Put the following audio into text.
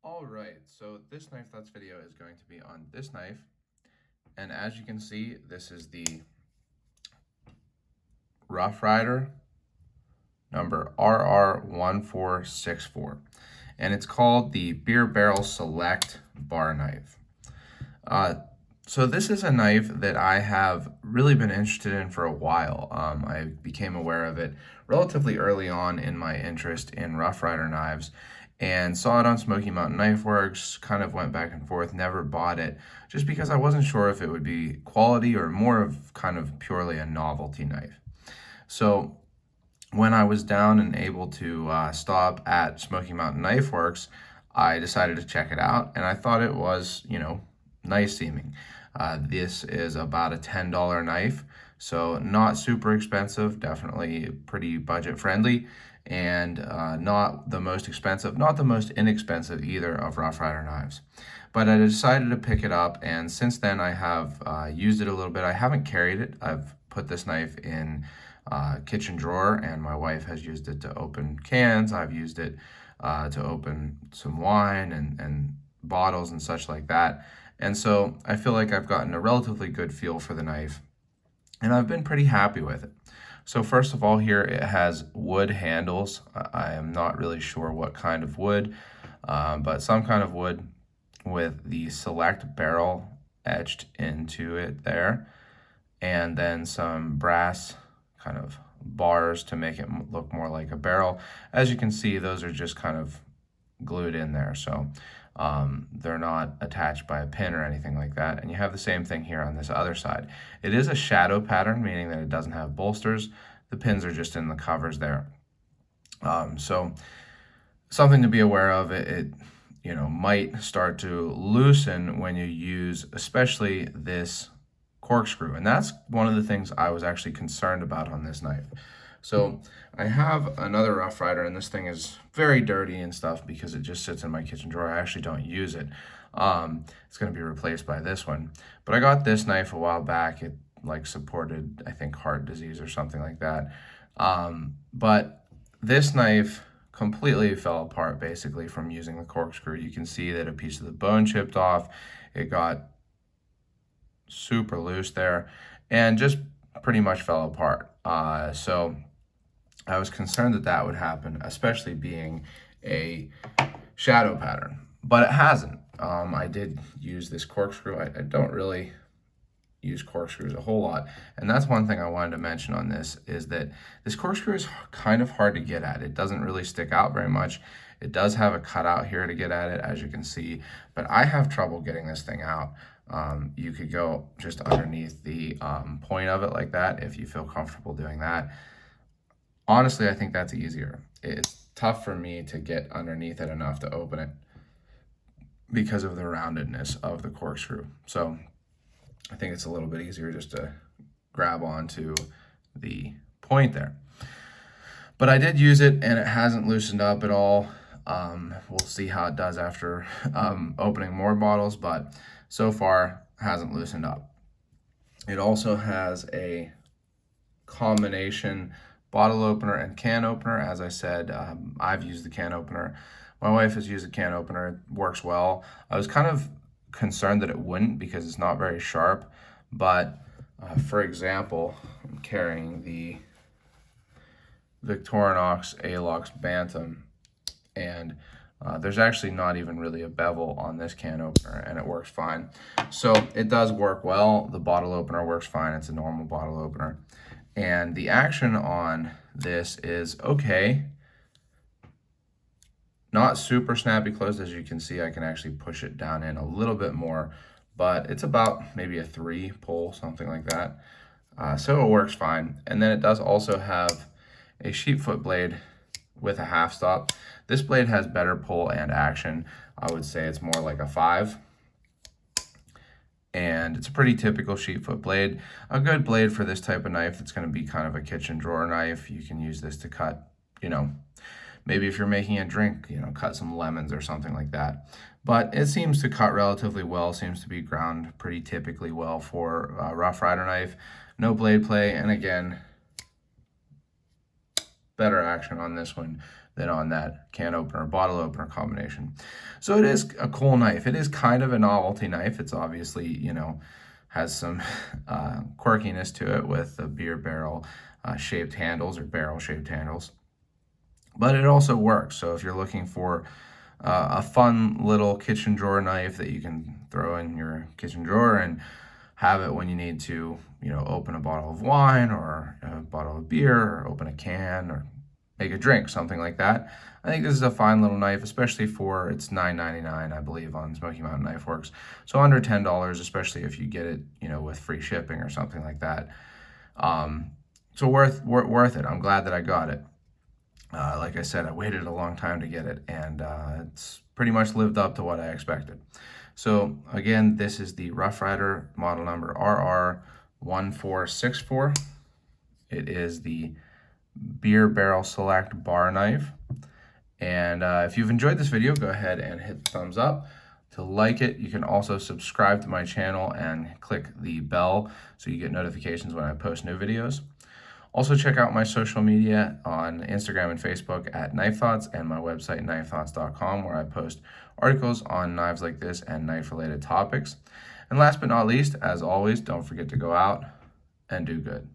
All right, so this knife thoughts video is going to be on this knife. And as you can see, this is the Rough Rider number RR1464. And it's called the Beer Barrel Select Bar Knife. So this is a knife that I have really been interested in for a while. I became aware of it relatively early on in my interest in Rough Rider knives and saw it on Smoky Mountain Knife Works, kind of went back and forth, never bought it, just because I wasn't sure if it would be quality or more of kind of purely a novelty knife. So when I was down and able to stop at Smoky Mountain Knife Works, I decided to check it out, and I thought it was, nice seeming. This is about a $10 knife, so not super expensive, definitely pretty budget friendly, and not the most expensive, not the most inexpensive either of Rough Rider knives. But I decided to pick it up, and since then I have used it a little bit. I haven't carried it. I've put this knife in kitchen drawer, and my wife has used it to open cans. I've used it to open some wine and bottles and such like that. And so I feel like I've gotten a relatively good feel for the knife, and I've been pretty happy with it. So first of all, here it has wood handles. I am not really sure what kind of wood, but some kind of wood with the Select barrel etched into it there, and then some brass kind of bars to make it look more like a barrel. As you can see, those are just kind of glued in there, so they're not attached by a pin or anything like that. And you have the same thing here on this other side. It is a shadow pattern, meaning that it doesn't have bolsters. The pins are just in the covers there. So something to be aware of. It might start to loosen when you use especially this corkscrew, and that's one of the things I was actually concerned about on this knife. So I have another Rough Rider, and this thing is very dirty and stuff because it just sits in my kitchen drawer. I actually don't use it. It's going to be replaced by this one. But I got this knife a while back. It supported, I think, heart disease or something like that. But this knife completely fell apart basically from using the corkscrew. You can see that a piece of the bone chipped off. It got super loose there and just pretty much fell apart. So I was concerned that that would happen, especially being a shadow pattern, but it hasn't. I did use this corkscrew. I don't really use corkscrews a whole lot, and that's one thing I wanted to mention on this, is that this corkscrew is kind of hard to get at. It doesn't really stick out very much. It does have a cutout here to get at it, as you can see, but I have trouble getting this thing out. You could go just underneath the point of it like that if you feel comfortable doing that. Honestly, I think that's easier. It's tough for me to get underneath it enough to open it because of the roundedness of the corkscrew. So I think it's a little bit easier just to grab onto the point there. But I did use it, and it hasn't loosened up at all. We'll see how it does after opening more bottles, but so far hasn't loosened up. It also has a combination bottle opener and can opener. As I said, I've used the can opener. My wife has used the can opener. It works well. I was kind of concerned that it wouldn't because it's not very sharp, but for example, I'm carrying the Victorinox Alox Bantam, and there's actually not even really a bevel on this can opener, and it works fine. So it does work well. The bottle opener works fine. It's a normal bottle opener. And the action on this is okay. Not super snappy closed. As you can see, I can actually push it down in a little bit more, but it's about maybe a 3 pull, something like that. So it works fine. And then it does also have a sheepfoot blade with a half stop. This blade has better pull and action. I would say it's more like a 5. And it's a pretty typical sheepfoot blade. A good blade for this type of knife. It's going to be kind of a kitchen drawer knife. You can use this to cut, maybe if you're making a drink, cut some lemons or something like that. But it seems to cut relatively well, seems to be ground pretty typically well for a Rough Rider knife. No blade play, and again, better action on this one. than on that can opener, bottle opener combination. So it is a cool knife. It is kind of a novelty knife. It's obviously, has some quirkiness to it with the beer barrel shaped handles, or barrel shaped handles. But it also works. So if you're looking for a fun little kitchen drawer knife that you can throw in your kitchen drawer and have it when you need to, open a bottle of wine or a bottle of beer, or open a can, or make a drink, something like that. I think this is a fine little knife, especially for it's $9.99, I believe, on Smoky Mountain Knife Works. So under $10, especially if you get it, with free shipping or something like that. So worth it. I'm glad that I got it. Like I said, I waited a long time to get it, and it's pretty much lived up to what I expected. So again, this is the Rough Ryder model number RR1464. It is the Beer Barrel Select bar knife. And if you've enjoyed this video, go ahead and hit the thumbs up. To like it, you can also subscribe to my channel and click the bell so you get notifications when I post new videos. Also, check out my social media on Instagram and Facebook at Knife Thoughts, and my website, knifethoughts.com, where I post articles on knives like this and knife-related topics. And last but not least, as always, don't forget to go out and do good.